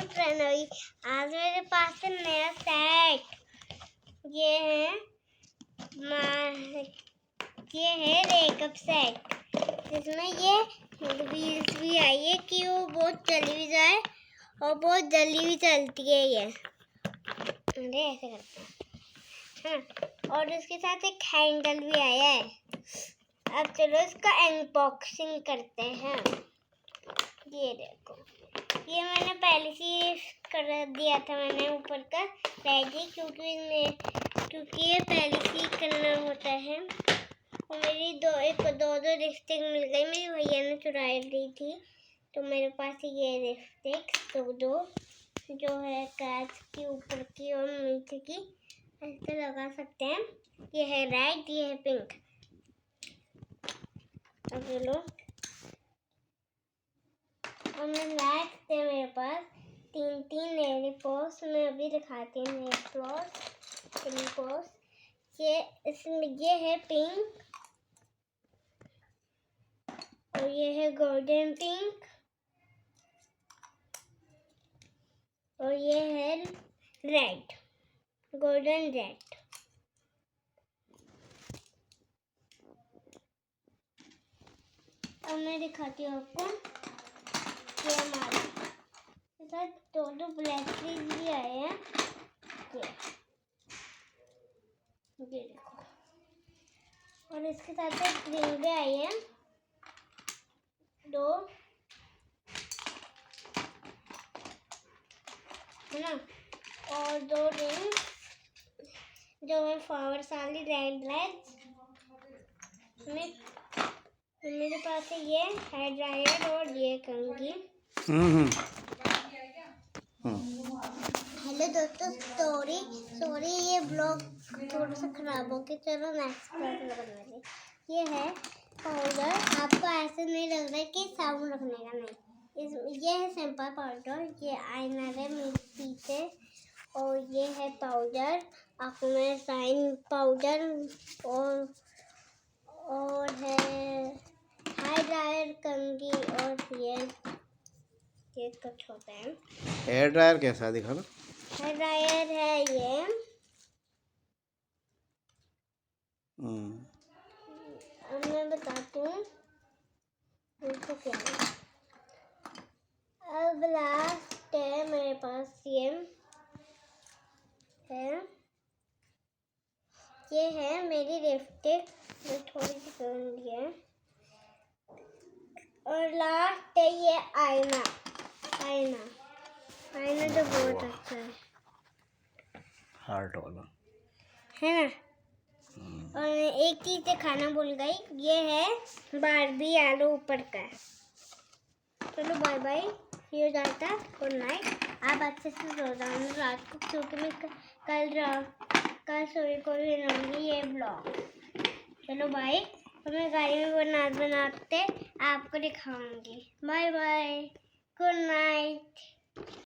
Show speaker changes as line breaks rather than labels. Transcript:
प्रणवी, आज मेरे पास है नया सेट। ये है मेकअप सेट, जिसमें ये व्हील्स भी आई है कि वो बहुत चली भी जाए और बहुत जल्दी भी चलती है। ये ऐसे करते हैं, हाँ। और उसके साथ एक हैंडल भी आया है। अब चलो इसका अनबॉक्सिंग करते हैं। ये देखो, ये मैंने पहले से कर दिया था मैंने ऊपर का रेडी, क्योंकि ये पहले से ही करना होता है। और मेरी दो लिपस्टिक मिल गई, मेरी भैया ने चुरा ली थी, तो मेरे पास ये लिपस्टिक दो जो है कांच की ऊपर की और नीचे की ऐसे लगा सकते हैं। ये है रेड, ये है पिंक। अब चलो, और मैं नेक्स्ट है मेरे पास तीन नेल पॉलिश। मैं अभी दिखाती हूँ नेल पॉलिश। ये है पिंक और ये है गोल्डन पिंक और ये है रेड, गोल्डन रेड। अब मैं दिखाती हूँ आपको, ये हमारे साथ दो ब्लैक भी आए हैं। ये देखो, और इसके साथ एक रिंग भी आई है, दो है ना, और दो रिंग जो है फ्लावर्स वाली रेड। मेरे पास है ये हेयर ड्रायर और ये कंघी। हेलो दोस्तों, सॉरी ये ब्लॉग थोड़ा सा खराब हो गया। चलो नेक्स्ट ब्लॉग बना ले। ये है पाउडर, आपको ऐसे नहीं लग रहा है कि साबुन रखने का, नहीं। ये है सिंपल पाउडर, ये आईलाइनर है मेरे पीछे, और ये है पाउडर आपको मैं साइन पाउडर, और है हेयर ड्रायर, कंघी, और ये कुछ होता है।
हेयर ड्रायर कैसा दिखा लो?
हेयर ड्रायर है ये। अब मैं बताती हूँ इसको क्या है। अब लास्ट है मेरे पास ये है मेरी लिपस्टिक, मैं थोड़ी सी करूँगी है। और लास्ट है ये आईना तो बहुत अच्छा है,
हार्ट वाला
है ना। और एक चीज दिखाना भूल गई, ये है बारबी आलू ऊपर का। चलो बाय बाय, ये जाता, गुड नाइट। आप अच्छे से सो जाओ रात को, क्योंकि मैं कल सोई को भी रहूँगी ये ब्लॉग। चलो बाय, तो मैं गाड़ी में बनाते आपको दिखाऊंगी। Bye bye, good night.